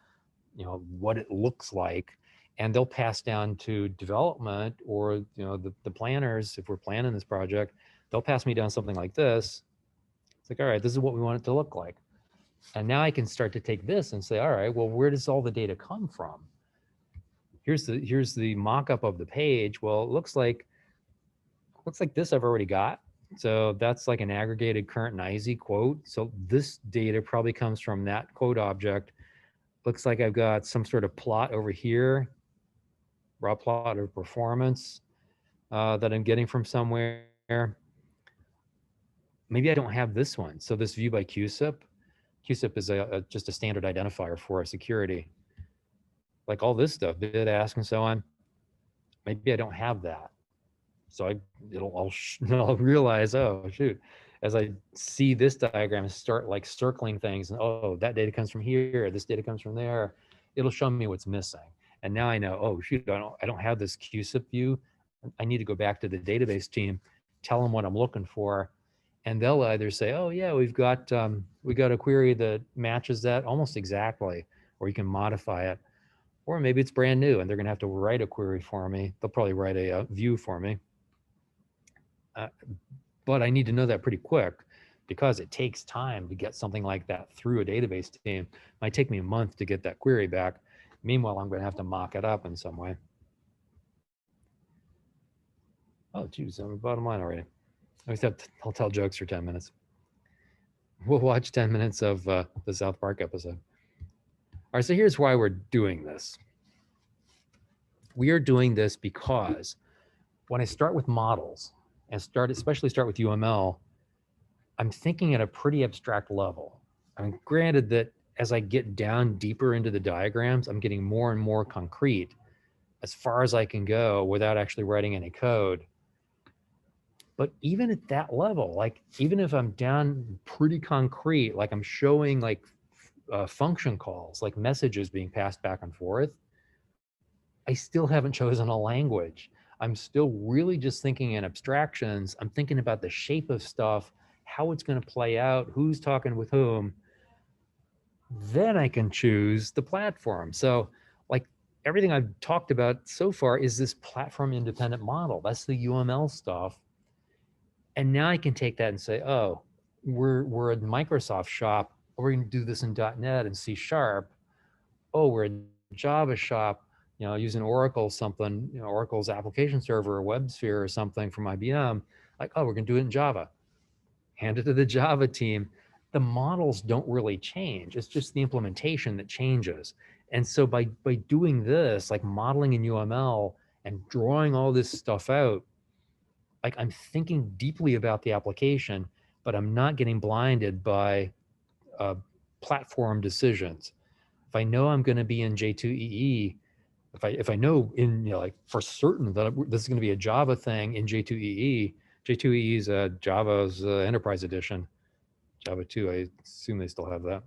what it looks like. And they'll pass down to development or, the planners, if we're planning this project, they'll pass me down something like this. It's like, all right, this is what we want it to look like. And now I can start to take this and say, all right, well, where does all the data come from? Here's the mock-up of the page. Well, it looks like this I've already got. So that's like an aggregated current NYSE quote. So this data probably comes from that quote object. Looks like I've got some sort of plot over here, raw plot of performance that I'm getting from somewhere. Maybe I don't have this one. So this view by QSIP. QSIP is just a standard identifier for our security. Like all this stuff, bid ask and so on. Maybe I don't have that. So I'll realize, oh shoot, as I see this diagram start like circling things, and oh, that data comes from here, this data comes from there, it'll show me what's missing. And now I know, oh shoot, I don't have this QSIP view. I need to go back to the database team, tell them what I'm looking for, and they'll either say, oh yeah, we got a query that matches that almost exactly, or you can modify it, or maybe it's brand new and they're going to have to write a query for me. They'll probably write a view for me. But I need to know that pretty quick because it takes time to get something like that through a database team. It might take me a month to get that query back. Meanwhile, I'm going to have to mock it up in some way. Oh, geez, I'm bottom line already. I'll tell jokes for 10 minutes. We'll watch 10 minutes of the South Park episode. All right, so here's why we're doing this. We are doing this because when I start with models and especially start with UML, I'm thinking at a pretty abstract level. I mean, granted that as I get down deeper into the diagrams, I'm getting more and more concrete. as far as I can go without actually writing any code. But even at that level, like even if I'm down pretty concrete, like I'm showing like function calls, like messages being passed back and forth, I still haven't chosen a language. I'm still really just thinking in abstractions. I'm thinking about the shape of stuff, how it's going to play out, who's talking with whom. Then I can choose the platform. So, like everything I've talked about so far is this platform independent model. That's the UML stuff. And now I can take that and say, oh, we're a Microsoft shop. We're going to do this in .NET and C Sharp. Oh, we're a Java shop, using Oracle something, Oracle's application server or WebSphere or something from IBM. Like, oh, we're going to do it in Java. Hand it to the Java team. The models don't really change. It's just the implementation that changes. And so by doing this, like modeling in UML and drawing all this stuff out, like I'm thinking deeply about the application, but I'm not getting blinded by uh, platform decisions. If I know I'm going to be in J2EE, if I know in like for certain that this is going to be a Java thing in J2EE, J2EE is Java's enterprise edition. Java 2, I assume they still have that.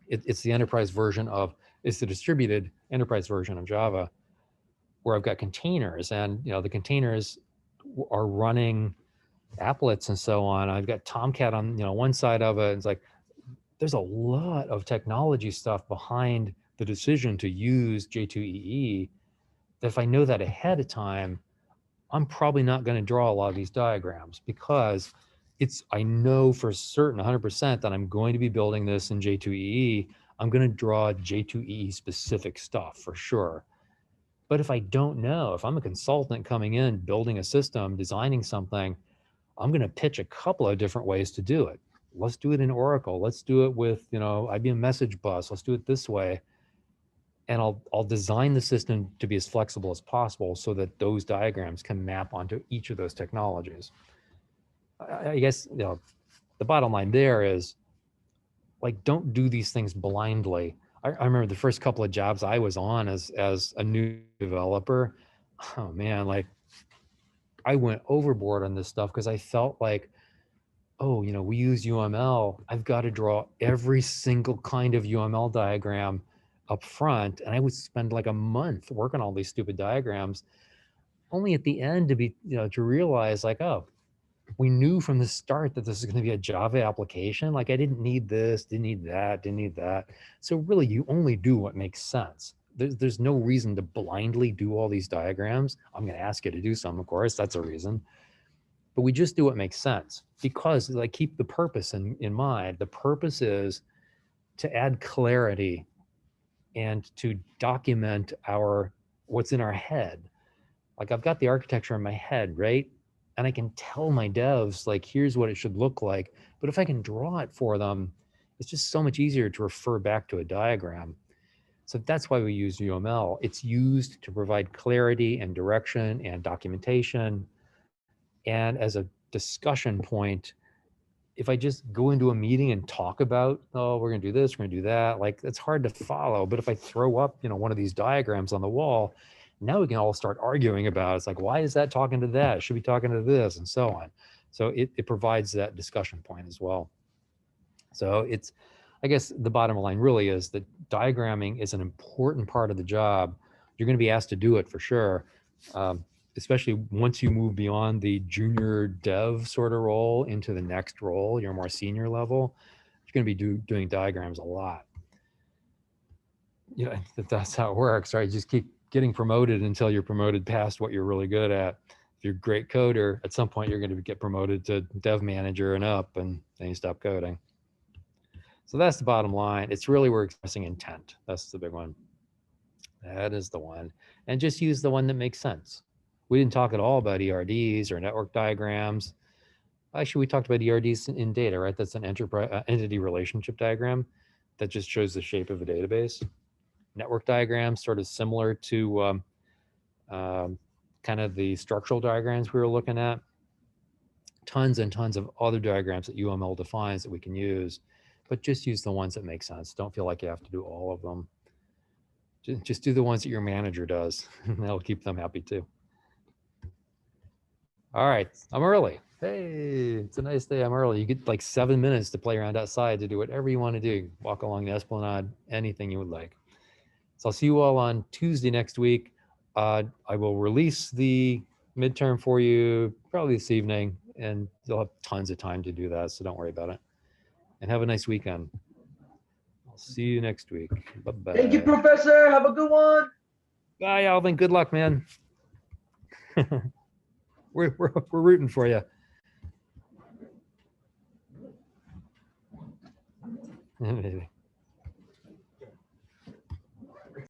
It's the enterprise version of, it's the distributed enterprise version of Java, where I've got containers, and the containers are running applets and so on. I've got Tomcat on one side of it. It's like there's a lot of technology stuff behind the decision to use J2EE that if I know that ahead of time, I'm probably not going to draw a lot of these diagrams, because I know for certain 100% that I'm going to be building this in J2EE. I'm going to draw J2EE specific stuff for sure. But if I don't know, if I'm a consultant coming in, building a system, designing something, I'm going to pitch a couple of different ways to do it. Let's do it in Oracle. Let's do it with, IBM Message Bus. Let's do it this way. And I'll design the system to be as flexible as possible so that those diagrams can map onto each of those technologies. I guess, the bottom line there is, like, don't do these things blindly. I remember the first couple of jobs I was on as a new developer. Oh man, like I went overboard on this stuff because I felt like, oh, we use UML. I've got to draw every single kind of UML diagram up front. And I would spend like a month working on all these stupid diagrams, only at the end to be, to realize like, oh, we knew from the start that this is going to be a Java application. Like I didn't need this, didn't need that, didn't need that. So really you only do what makes sense. There's no reason to blindly do all these diagrams. I'm going to ask you to do some, of course, that's a reason. But we just do what makes sense, because like keep the purpose in mind. The purpose is to add clarity and to document what's in our head. Like I've got the architecture in my head, right? And I can tell my devs, like, here's what it should look like. But if I can draw it for them, it's just so much easier to refer back to a diagram. So that's why we use UML. It's used to provide clarity and direction and documentation. And as a discussion point, if I just go into a meeting and talk about, oh, we're going to do this, we're going to do that, like it's hard to follow. But if I throw up, one of these diagrams on the wall, now we can all start arguing about it. It's like, why is that talking to that? Should be talking to this, and so on. So it provides that discussion point as well. So I guess the bottom line really is that diagramming is an important part of the job. You're going to be asked to do it for sure. Especially once you move beyond the junior dev sort of role into the next role, your more senior level, you're going to be doing diagrams a lot. That's how it works, right? You just keep getting promoted until you're promoted past what you're really good at. If you're a great coder, at some point you're going to get promoted to dev manager and up, and then you stop coding. So that's the bottom line. It's really, we're expressing intent. That's the big one. That is the one. And just use the one that makes sense. We didn't talk at all about ERDs or network diagrams. Actually, we talked about ERDs in data, right? That's an entity relationship diagram that just shows the shape of a database. Network diagrams, sort of similar to kind of the structural diagrams we were looking at. Tons and tons of other diagrams that UML defines that we can use, but just use the ones that make sense. Don't feel like you have to do all of them. Just do the ones that your manager does. That'll keep them happy too. All right, I'm early. Hey, it's a nice day. I'm early. You get like 7 minutes to play around outside to do whatever you want to do. Walk along the Esplanade, anything you would like. So I'll see you all on Tuesday next week. I will release the midterm for you probably this evening, and you'll have tons of time to do that, so don't worry about it. And have a nice weekend. I'll see you next week. Bye-bye. Thank you, Professor. Have a good one. Bye, Alvin. Good luck, man. we're rooting for you. Maybe.